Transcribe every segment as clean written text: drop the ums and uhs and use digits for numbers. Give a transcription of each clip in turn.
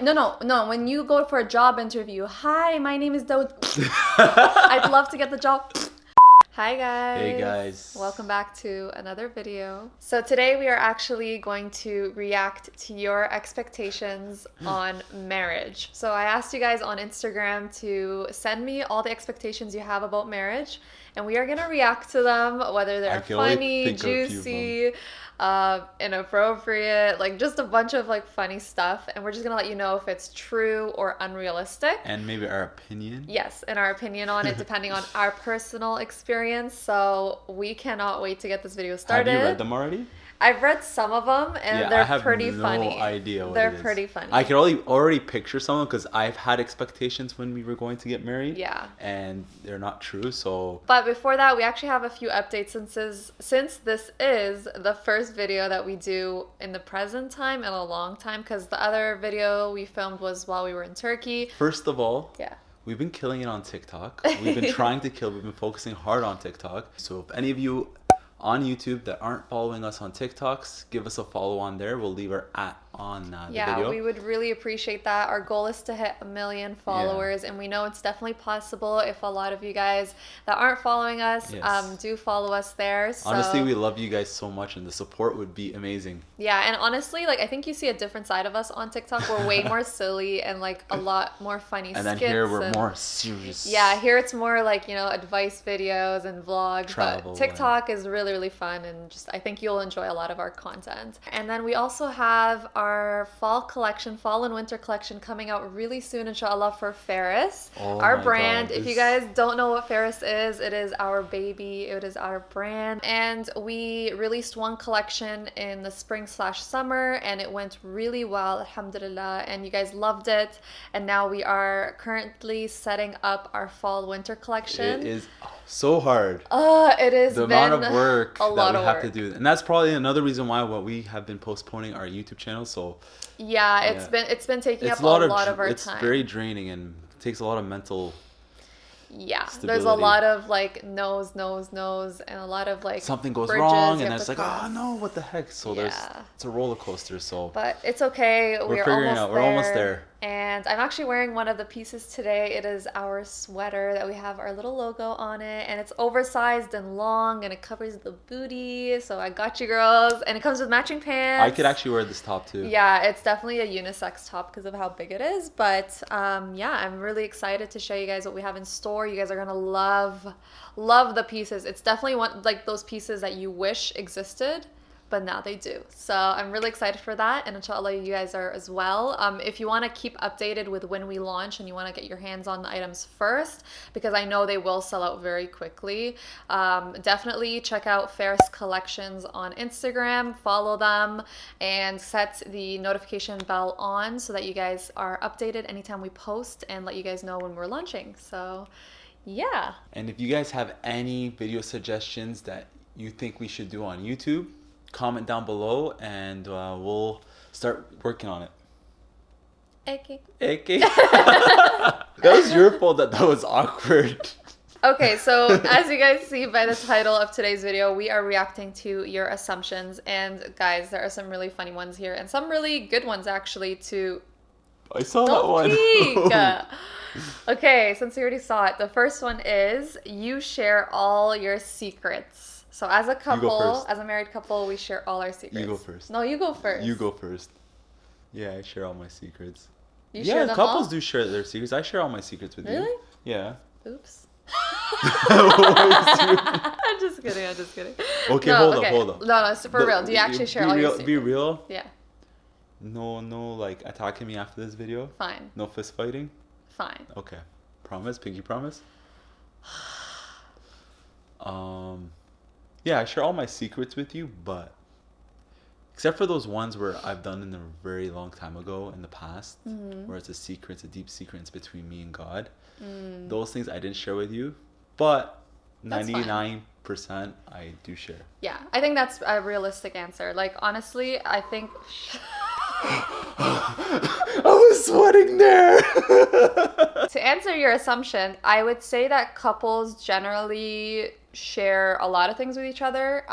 No. When you go for a job interview, hi, my name is Daud. I'd love to get the job. Hi guys. Hey guys. Welcome back to another video. So today we are actually going to react to your expectations on marriage. So I asked you guys on Instagram to send me all the expectations you have about marriage, and we are going to react to them, whether they're funny, juicy, inappropriate, like just a bunch of like funny stuff, and we're just gonna let you know if it's true or unrealistic, and maybe our opinion. Yes, and our opinion on it depending on our personal experience. So we cannot wait to get this video started. Have you read them already? I've read some of them, and they're pretty funny. I have no idea what they're it is. pretty funny. I can already picture someone because I've had expectations when we were going to get married. Yeah. And they're not true, so. But before that, we actually have a few updates since this is the first video that we do in the present time in a long time, because the other video we filmed was while we were in Turkey. First of all. Yeah. We've been killing it on TikTok. We've been we've been focusing hard on TikTok. So if any of you on YouTube that aren't following us on TikToks, give us a follow on there. We'll leave our @ on the video. Yeah, we would really appreciate that. Our goal is to hit 1 million followers, and we know it's definitely possible if a lot of you guys that aren't following us do follow us there. So, honestly, we love you guys so much, and the support would be amazing. Yeah, and honestly, like I think you see a different side of us on TikTok. We're way more silly and like a lot more funny skits. And then here we're more serious. Yeah, here it's more like, you know, advice videos and vlogs. Travel, but TikTok is really, really fun, and just I think you'll enjoy a lot of our content. And then we also have our fall and winter collection coming out really soon, inshallah, for Ferris, our brand. If you guys don't know what Ferris is, it is our baby. It is our brand. And we released one collection in the spring/summer, and it went really well, alhamdulillah, and you guys loved it. And now we are currently setting up our fall/winter collection. It is so hard. It is the amount of work that we have to do, and that's probably another reason why we have been postponing our YouTube channel. So yeah, it's been taking up a lot of our time. It's very draining and takes a lot of mental. Yeah, stability. There's a lot of like no's, and a lot of like something goes wrong, and it's like, oh no, what the heck? So it's a roller coaster. So, but it's okay. We're figuring it out. We're almost there. And I'm actually wearing one of the pieces today. It is our sweater that we have our little logo on it, and it's oversized and long, and it covers the booty. So I got you, girls, and it comes with matching pants. I could actually wear this top too. Yeah, it's definitely a unisex top because of how big it is. But yeah, I'm really excited to show you guys what we have in store. You guys are gonna love the pieces. It's definitely one like those pieces that you wish existed, but now they do. So I'm really excited for that, and inshallah you guys are as well. If you want to keep updated with when we launch and you want to get your hands on the items first, because I know they will sell out very quickly, definitely check out Ferris Collections on Instagram, follow them, and set the notification bell on so that you guys are updated anytime we post, and let you guys know when we're launching. So yeah. And if you guys have any video suggestions that you think we should do on YouTube, comment down below, and we'll start working on it. Okay. That was your fault that was awkward. Okay, so as you guys see by the title of today's video, we are reacting to your assumptions. And guys, there are some really funny ones here, and some really good ones actually too. I saw that one. Peek. Okay, since you already saw it, the first one is you share all your secrets. So as a couple, as a married couple, we share all our secrets. You go first. No, you go first. You go first. Yeah, I share all my secrets. You share them couples all? do share their secrets. I share all my secrets with you. Really? Yeah. Oops. I'm just kidding. Okay, no, hold up. No, it's for real. Do you actually share all your secrets? Be real? Yeah. No, like attacking me after this video? Fine. No fist fighting? Fine. Okay. Promise? Pinky promise? Yeah, I share all my secrets with you, but except for those ones where I've done in a very long time ago in the past, where it's a secret, it's a deep secret, it's between me and God. Those things I didn't share with you, but 99% I do share. Yeah, I think that's a realistic answer. Like, honestly, I think... I was sweating there. To answer your assumption, I would say that couples generally share a lot of things with each other,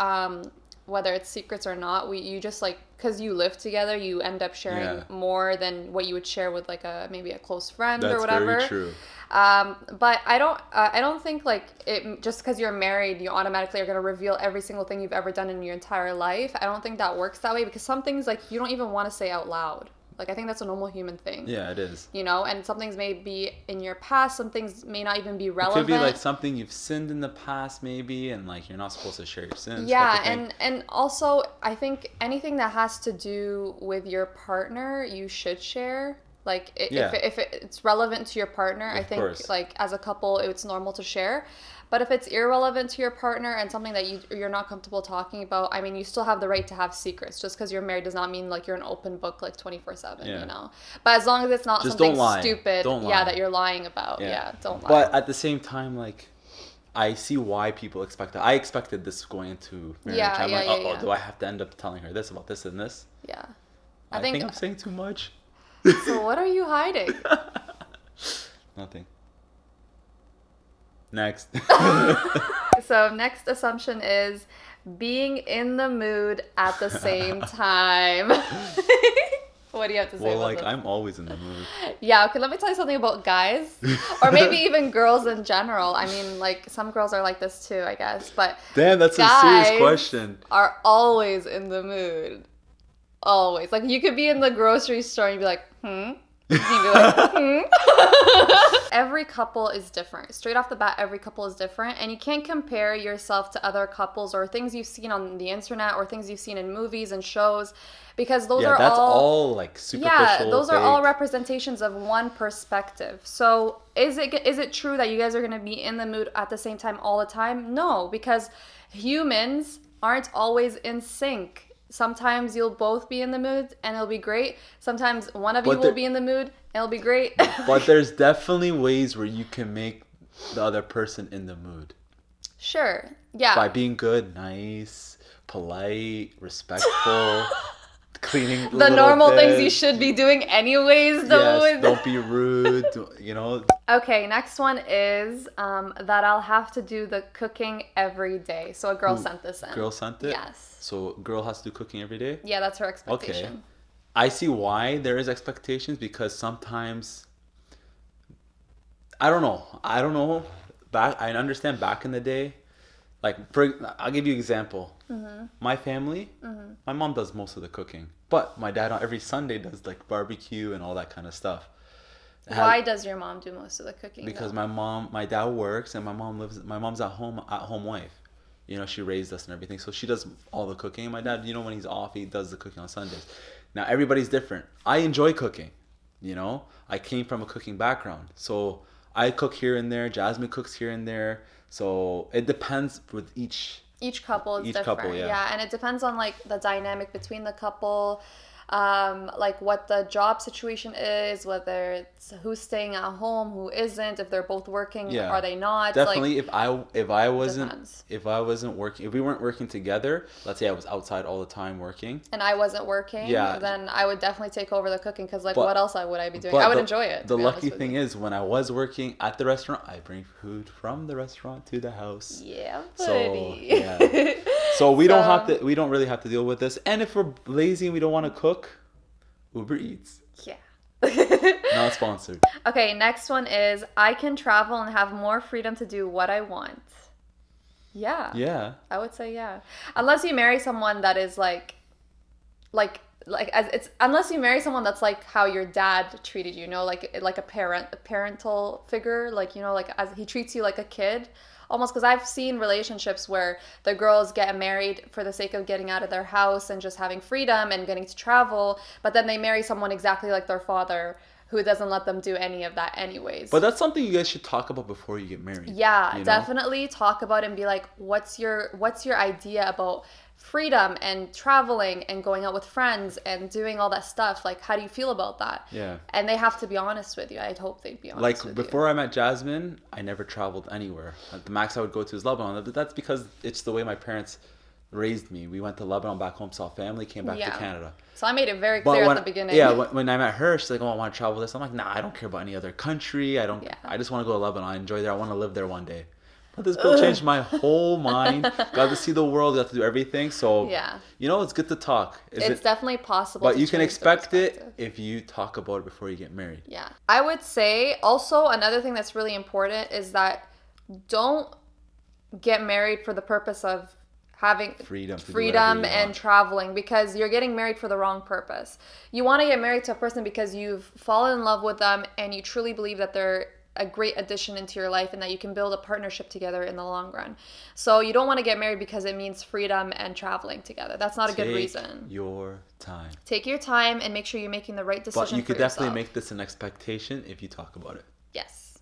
whether it's secrets or not. You just like because you live together, you end up sharing more than what you would share with like maybe a close friend or whatever. That's very true. But I don't think like it just because you're married, you automatically are going to reveal every single thing you've ever done in your entire life. I don't think that works that way, because some things like you don't even want to say out loud. Like, I think that's a normal human thing. Yeah, it is. You know, and some things may be in your past, some things may not even be relevant. It could be like something you've sinned in the past maybe, and like you're not supposed to share your sins. Yeah, and also I think anything that has to do with your partner, you should share. Like, if it's relevant to your partner, I think, like, as a couple, it's normal to share. But if it's irrelevant to your partner and something that you're not comfortable talking about, I mean, you still have the right to have secrets. Just because you're married does not mean, like, you're an open book, like, 24/7, you know? But as long as it's not just something stupid, that you're lying about. Yeah, don't lie. But at the same time, like, I see why people expect that. I expected this going into marriage. I'm like, do I have to end up telling her this about this and this? Yeah. I think I'm saying too much. So what are you hiding? Nothing. Next. So next assumption is being in the mood at the same time. What do you have to say about like, this? I'm always in the mood. Yeah, okay, let me tell you something about guys. Or maybe even girls in general. I mean, like, some girls are like this too, I guess. But damn, that's a serious question. Are always in the mood. Always. Like, you could be in the grocery store and you'd be like, You'd be like, Every couple is different. Straight off the bat, every couple is different. And you can't compare yourself to other couples or things you've seen on the internet or things you've seen in movies and shows. Because those are that's all like superficial. Yeah, those are all representations of one perspective. So is it true that you guys are going to be in the mood at the same time all the time? No, because humans aren't always in sync. Sometimes you'll both be in the mood and it'll be great. Sometimes one of you will be in the mood and it'll be great. But there's definitely ways where you can make the other person in the mood. Sure. Yeah. By being good, nice, polite, respectful, cleaning the normal things you should be doing anyways, though. Yes, don't be rude, you know. Okay, next one is that I'll have to do the cooking every day. So a girl sent this in. Girl sent it? Yes. So girl has to do cooking every day? Yeah, that's her expectation. Okay. I see why there is expectations, because sometimes I don't know. I understand back in the day. Like, I'll give you an example. Mm-hmm. My family, my mom does most of the cooking, but my dad on every Sunday does like barbecue and all that kind of stuff. Why does your mom do most of the cooking? Because my dad works and my mom's at home wife. You know, she raised us and everything, so she does all the cooking. My dad, you know, when he's off, he does the cooking on Sundays. Now everybody's different. I enjoy cooking. You know, I came from a cooking background, so I cook here and there. Jasmine cooks here and there. So it depends with each couple is different. Couple, yeah, and it depends on like the dynamic between the couple, like what the job situation is, whether it's who's staying at home, who isn't, if they're both working, are they not? Definitely, like, if I wasn't working, if we weren't working together, let's say I was outside all the time working, and I wasn't working, then I would definitely take over the cooking, because like what else would I be doing? I would enjoy it. The lucky thing is, when I was working at the restaurant, I bring food from the restaurant to the house. Yeah, buddy. So yeah. So we don't really have to deal with this. And if we're lazy and we don't want to cook, Uber Eats. Yeah. Not sponsored. Okay, next one is I can travel and have more freedom to do what I want. Yeah. Yeah. I would say yeah. Unless you marry someone that is unless you marry someone that's like how your dad treated you, like a parental figure, like, you know, like as he treats you like a kid. Almost, because I've seen relationships where the girls get married for the sake of getting out of their house and just having freedom and getting to travel, but then they marry someone exactly like their father who doesn't let them do any of that anyways. But that's something you guys should talk about before you get married. Yeah, definitely talk about it and be like, what's your idea about freedom and traveling and going out with friends and doing all that stuff? Like, how do you feel about that? Yeah. And they have to be honest with you. I'd hope they'd be honest with you. Like, before I met Jasmine, I never traveled anywhere. The max I would go to is Lebanon. But that's because it's the way my parents raised me. We went to Lebanon, back home, saw family, came back to Canada. So I made it very clear at the beginning. Yeah, when I met her, she's like, oh, I want to travel this. I'm like, nah, I don't care about any other country. I just want to go to Lebanon. I enjoy there. I want to live there one day. This girl changed my whole mind. Got to see the world, got to do everything. So, Yeah. it's good to talk. It's definitely possible. But to you can change the expect it perspective. if you talk about it before you get married. Yeah. I would say also another thing that's really important is that don't get married for the purpose of having freedom and traveling, because you're getting married for the wrong purpose. You want to get married to a person because you've fallen in love with them and you truly believe that they're a great addition into your life and that you can build a partnership together in the long run. So you don't want to get married because it means freedom and traveling together. That's not a good reason. Take your time. Take your time and make sure you're making the right decision. But you could definitely make this an expectation if you talk about it. Yes.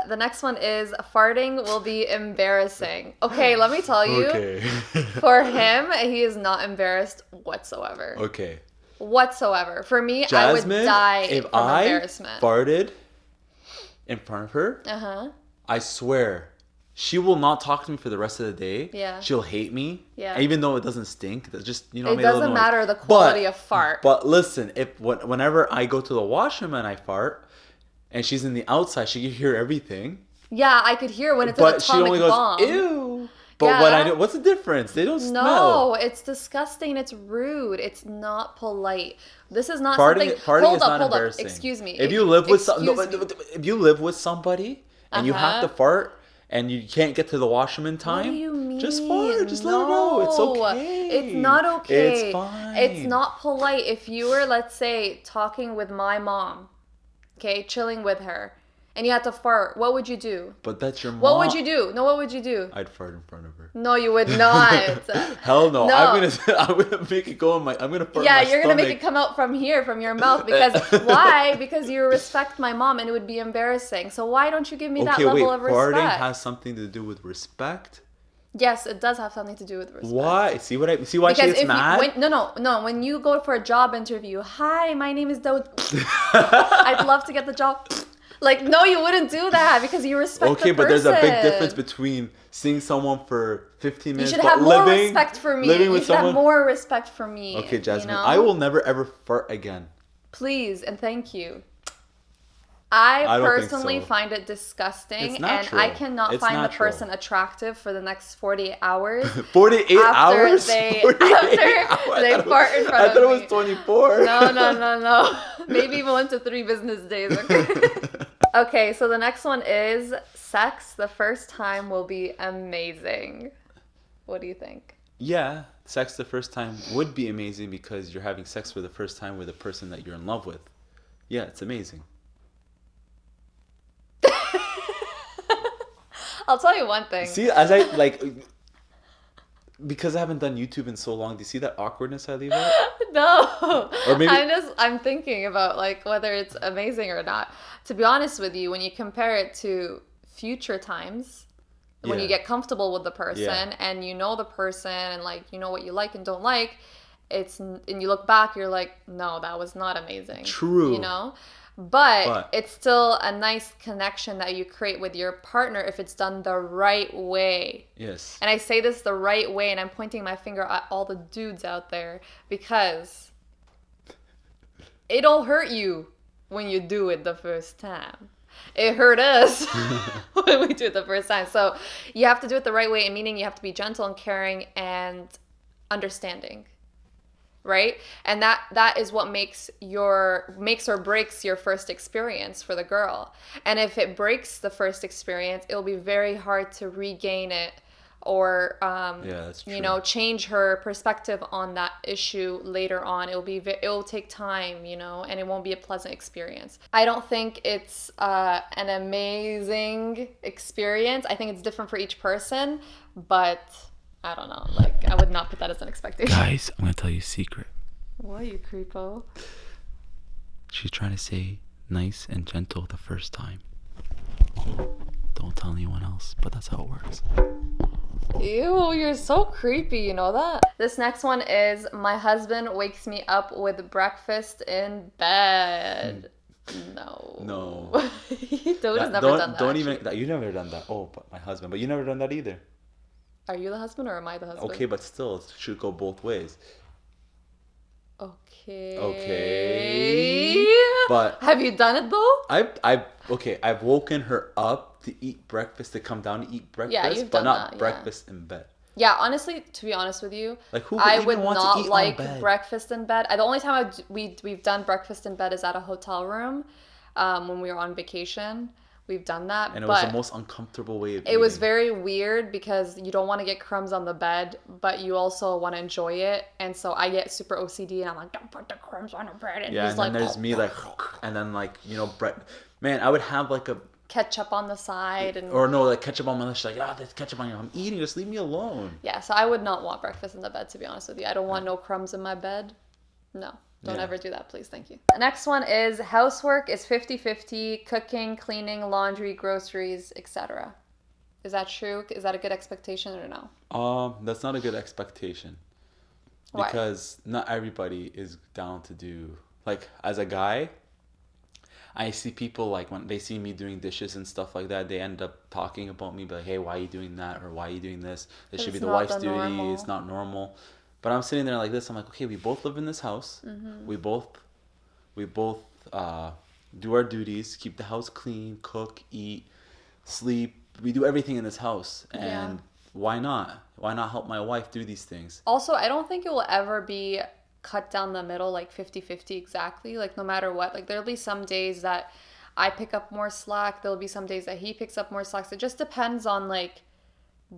The next one is farting will be embarrassing. Okay, let me tell you. Okay. For him, he is not embarrassed whatsoever. Okay. Whatsoever. For me, Jasmine, I would die if from embarrassment. If I farted in front of her, I swear, she will not talk to me for the rest of the day. Yeah. She'll hate me. Yeah. Even though it doesn't stink. It just, it doesn't matter the quality of fart. But listen, whenever I go to the washroom and I fart, and she's in the outside, she can hear everything. Yeah, I could hear when it's an atomic she only goes, bomb. Ew. But what I do, what's the difference? They don't smell. No, it's disgusting. It's rude. It's not polite. This is not farting something. Hold up. Excuse me. If you live with if you live with somebody and you have to fart and you can't get to the washroom in time, what do you mean? Just fart. Just let it go. It's okay. It's not okay. It's fine. It's not polite. If you were, let's say, talking with my mom, okay, chilling with her, and you had to fart, what would you do? But that's your mom. What would you do? No, what would you do? I'd fart in front of her. No, you would not. Hell no. I'm gonna make it go in my. I'm gonna fart. Yeah, in my you're stomach. gonna make it come out from here, from your mouth. Because why? Because you respect my mom, and it would be embarrassing. So why don't you give me that level of respect? Farting has something to do with respect. Yes, it does have something to do with respect. Why? See why because she gets mad? No. When you go for a job interview, hi, my name is Daud. I'd love to get the job. Like, no, you wouldn't do that because you respect the person. Okay, but there's a big difference between seeing someone for 15 minutes. You should have more respect for me. You should have more respect for me. Okay, Jasmine, I will never ever fart again. Please and thank you. I personally find it disgusting, and I cannot find the person attractive for the next 48 hours. 48 hours? After they fart in front of me. I thought it was 24. No. Maybe 1 to 3 business days. Okay, so the next one is sex the first time will be amazing. What do you think? Yeah, sex the first time would be amazing because you're having sex for the first time with a person that you're in love with. Yeah, it's amazing. I'll tell you one thing. See, because I haven't done YouTube in so long, do you see that awkwardness I leave out? No. Or maybe I'm thinking about like whether it's amazing or not. To be honest with you, when you compare it to future times, when you get comfortable with the person and you know the person and like you know what you like and don't like, and you look back, you're like, no, that was not amazing. True. You know? But it's still a nice connection that you create with your partner if it's done the right way. Yes. And I say this the right way, and I'm pointing my finger at all the dudes out there because it'll hurt you when you do it the first time. It hurt us when we do it the first time. So you have to do it the right way, and meaning you have to be gentle and caring and understanding. Right? And that is what makes or breaks your first experience for the girl. And if it breaks the first experience, it'll be very hard to regain it or that's true. Change her perspective on that issue later on. It'll take time, and it won't be a pleasant experience. I don't think it's an amazing experience. I think it's different for each person, but I don't know. Like, I would not put that as an expectation. Guys, I'm going to tell you a secret. What, you creepo? She's trying to say nice and gentle the first time. Don't tell anyone else, but that's how it works. Ew, you're so creepy, you know that? This next one is, my husband wakes me up with breakfast in bed. No. You've never done that. Don't even, you've never done that. Oh, but my husband. But you've never done that either. Are you the husband or am I the husband? Okay, but still, it should go both ways. Okay. Okay. But Have you done it though? I've woken her up to eat breakfast, to come down to eat Yeah, breakfast, you've but done not that, yeah. breakfast in bed. Yeah, honestly, to be honest with you, Like who would I even would want to not eat on like bed? breakfast in bed. The only time we've done breakfast in bed is at a hotel room, when we were on vacation. We've done that, And it was the but most uncomfortable way of it was eating. very weird because you don't want to get crumbs on the bed, but you also want to enjoy it. And so I get super OCD and I'm like, don't put the crumbs on the bread. And Yeah, he's and then like, there's me like, and then like bread. Man, I would have like a ketchup on the side. And or no, like ketchup on my lips. Like, there's ketchup on your. I'm eating. Just leave me alone. yeah, so I would not want breakfast in the bed, to be honest with you. I don't want no crumbs in my bed. No, don't Yeah. ever do that, please. Thank you. The next one is housework is 50-50, cooking, cleaning, laundry, groceries, etc. Is that true? Is that a good expectation or no? That's not a good expectation Why? because not everybody is down to do. Like as a guy, I see people like when they see me doing dishes and stuff like that, they end up talking about me, be like, "Hey, why are you doing that?" or "Why are you doing this? This 'Cause should be it's the not wife's the duty. normal. It's not normal." But I'm sitting there like this. I'm like, okay, we both live in this house. Mm-hmm. We both do our duties, keep the house clean, cook, eat, sleep. We do everything in this house, Yeah. and why not? Why not help my wife do these things? Also, I don't think it will ever be cut down the middle like 50-50 exactly. Like no matter what, like there'll be some days that I pick up more slack, there'll be some days that he picks up more slack. So it just depends on like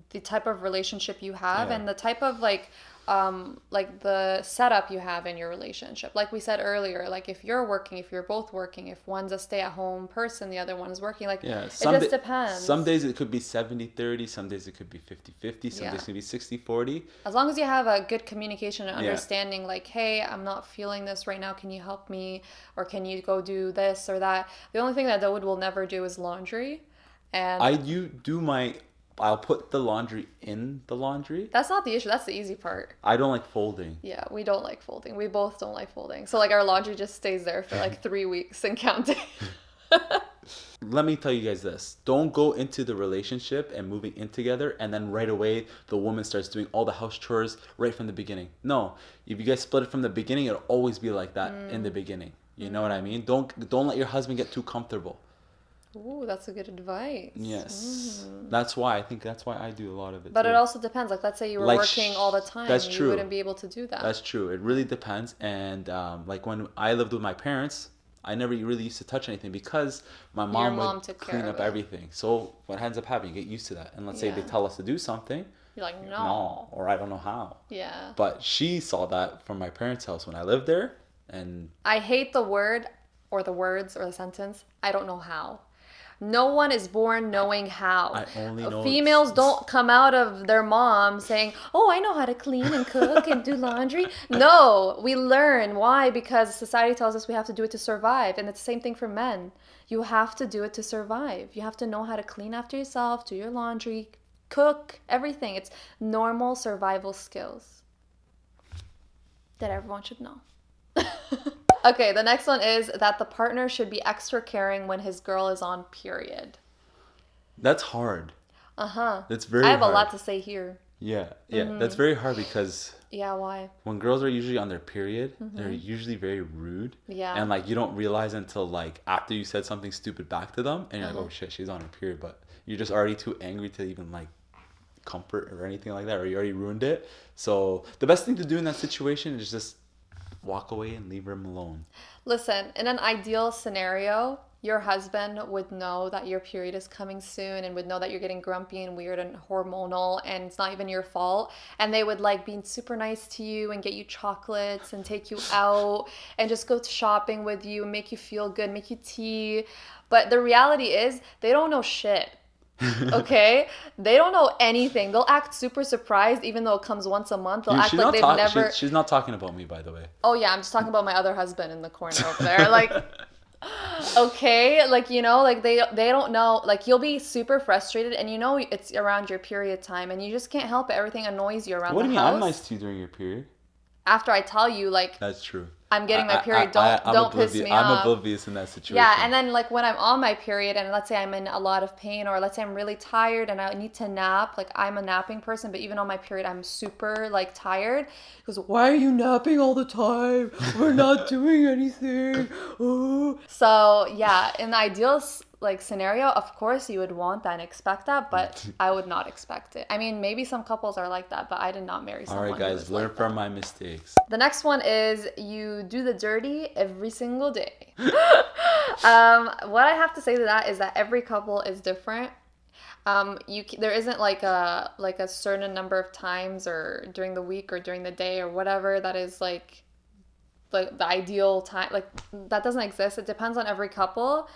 the type of relationship you have Yeah. and the type of like the setup you have in your relationship. Like we said earlier, like if you're working, if you're both working, if one's a stay-at-home person, the other one's working, like Yeah, it just depends. some days it could be 70-30, some days it could be 50-50, some Yeah. days it could be 60-40. As long as you have a good communication and Yeah. understanding, like, hey, I'm not feeling this right now. Can you help me? Or can you go do this or that? The only thing that Dawood will never do is laundry. And I'll put the laundry in the laundry. that's not the issue. That's the easy part. I don't like folding. Yeah, we don't like folding. We both don't like folding. So, like, our laundry just stays there for like 3 weeks and counting. Let me tell you guys this. Don't go into the relationship and moving in together and then right away the woman starts doing all the house chores right from the beginning. No. If you guys split it from the beginning, it'll always be like that in the beginning. You know what I mean? Don't let your husband get too comfortable. Ooh, that's a good advice. Yes. That's why I do a lot of it But too. it also depends. Like, let's say you were Like, working all the time. that's You true. wouldn't be able to do that. That's true. It really depends. And like when I lived with my parents, I never really used to touch anything because my mom mom would took clean care up of it. everything. So what ends up happening, you get used to that. And let's say they Yeah. tell us to do something, You're like, no, no. or I don't know how. Yeah. But she saw that from my parents' house when I lived there, and I hate the word or the words or the sentence. I don't know how. No one is born knowing how. I only know Females don't come out of their mom saying, "Oh, I know how to clean and cook and do laundry." No, we learn. Why? Because society tells us we have to do it to survive. And it's the same thing for men. You have to do it to survive. You have to know how to clean after yourself, do your laundry, cook, everything. It's normal survival skills that everyone should know. Okay, the next one is that the partner should be extra caring when his girl is on period. that's hard. Uh-huh. That's very I have hard. a lot to say here. Yeah, that's very hard because Yeah, why? when girls are usually on their period, they're usually very rude. Yeah. And like you don't realize until like after you said something stupid back to them and you're like, oh shit, she's on her period, but you're just already too angry to even like comfort or anything like that, or you already ruined it. So the best thing to do in that situation is just walk away and leave them alone. Listen, in an ideal scenario, your husband would know that your period is coming soon and would know that you're getting grumpy and weird and hormonal and it's not even your fault. And they would like be super nice to you and get you chocolates and take you out and just go shopping with you and make you feel good, make you tea. But the reality is they don't know shit. Okay? They don't know anything. They'll act super surprised even though it comes once a month. They'll act like they've never... She's not talking about me, by the way. Oh yeah, I'm just talking about my other husband in the corner over there. Like, okay, like, you know, like they don't know. Like, you'll be super frustrated and you know it's around your period time and you just can't help it. Everything annoys you around What the do you mean? house. I'm nice to you during your period. After I tell you, like, That's true. I'm getting my period. I'm Don't piss me I'm off. oblivious in that situation. Yeah, and then like when I'm on my period and let's say I'm in a lot of pain or let's say I'm really tired and I need to nap, like I'm a napping person, but even on my period I'm super like tired. He goes, "Why are you napping all the time? We're not doing anything." Oh. So, yeah, in the ideal like scenario, of course you would want that and expect that, but I would not expect it. I mean, maybe some couples are like that, but I did not marry All someone right, who guys, was learn like from that. my mistakes. The next one is you do the dirty every single day. What I have to say to that is that every couple is different. There isn't like a certain number of times or during the week or during the day or whatever that is like the ideal time. Like that doesn't exist. It depends on every couple.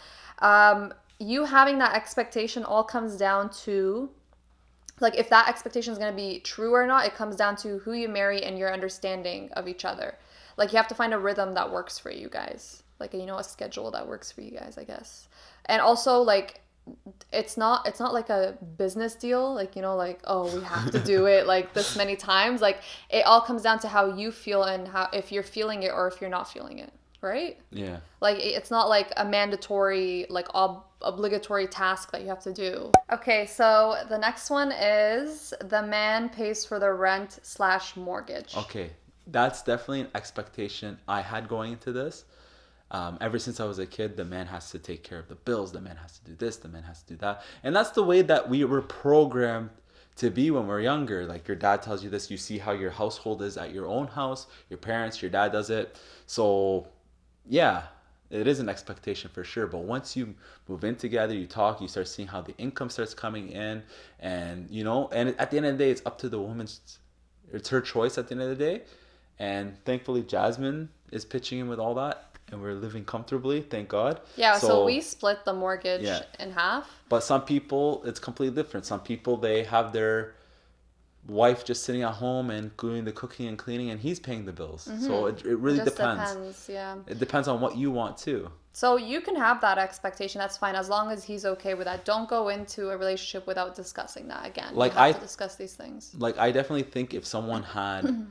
You having that expectation all comes down to like if that expectation is going to be true or not. It comes down to who you marry and your understanding of each other. Like you have to find a rhythm that works for you guys, like a schedule that works for you guys, I guess. And also like it's not like a business deal, like like, oh, we have to do it like this many times. Like it all comes down to how you feel and how if you're feeling it or if you're not feeling it, right? Yeah. Like it's not like a mandatory like obligatory task that you have to do. Okay, so the next one is the man pays for the rent/mortgage. Okay, that's definitely an expectation I had going into this. Ever since I was a kid, the man has to take care of the bills, the man has to do this, the man has to do that. And that's the way that we were programmed to be when we're younger. Like your dad tells you this, you see how your household is at your own house, your parents, your dad does it. So, yeah, it is an expectation for sure. But once you move in together, you talk, you start seeing how the income starts coming in. And, and at the end of the day, it's up to the woman's, it's her choice at the end of the day. And thankfully, Jasmine is pitching in with all that. And we're living comfortably, thank God. Yeah, so we split the mortgage in half. But some people, it's completely different. Some people, they have their wife just sitting at home and doing the cooking and cleaning, and he's paying the bills. Mm-hmm. So it really depends. Yeah. It depends on what you want too. So you can have that expectation. That's fine as long as he's okay with that. Don't go into a relationship without discussing that again. Like you have to discuss these things. Like I definitely think if someone had,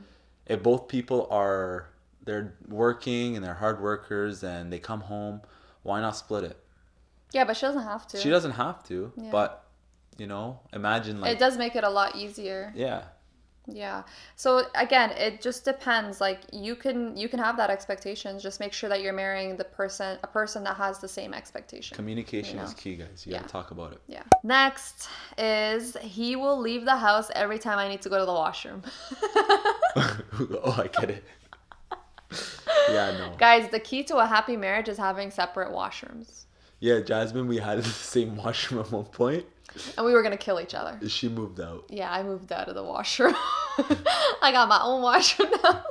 if both people they're working and they're hard workers and they come home, why not split it? Yeah, but she doesn't have to. She doesn't have to, but imagine like it does make it a lot easier. Yeah. Yeah. So again, it just depends. Like you can have that expectation. Just make sure that you're marrying a person that has the same expect. Communication is key, guys. You gotta talk about it. Yeah. Next is he will leave the house every time I need to go to the washroom. Oh, I get it. Yeah, no. Guys, the key to a happy marriage is having separate washrooms. Yeah, Jasmine, we had the same washroom at one point. And we were going to kill each other. She moved out. Yeah, I moved out of the washroom. I got my own washroom now.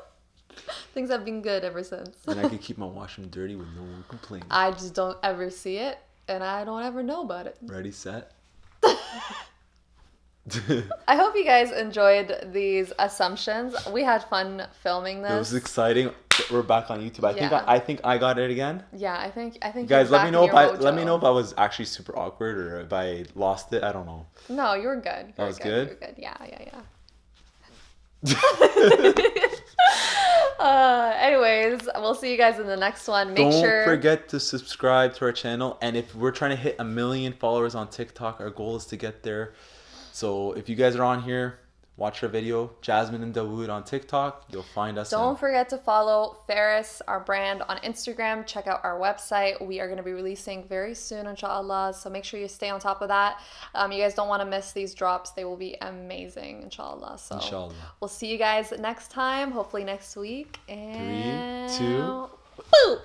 Things have been good ever since. And I can keep my washroom dirty with no one complaining. I just don't ever see it, and I don't ever know about it. Ready, set? I hope you guys enjoyed these assumptions. We had fun filming this. It was exciting. We're back on YouTube. I think I got it again. Yeah, I think. Guys, let me know if I was actually super awkward or if I lost it. I don't know. No, you were good. That was good. You were good. Yeah. Anyways, we'll see you guys in the next one. Don't forget to subscribe to our channel. And if we're trying to hit 1 million followers on TikTok, our goal is to get there. So if you guys are on here, watch our video, Jasmine and Dawood on TikTok. You'll find us. Don't forget to follow Ferris, our brand, on Instagram. Check out our website. We are going to be releasing very soon, inshallah. So make sure you stay on top of that. You guys don't want to miss these drops. They will be amazing, inshallah. So inshallah. We'll see you guys next time, hopefully next week. And 3, 2. Boo!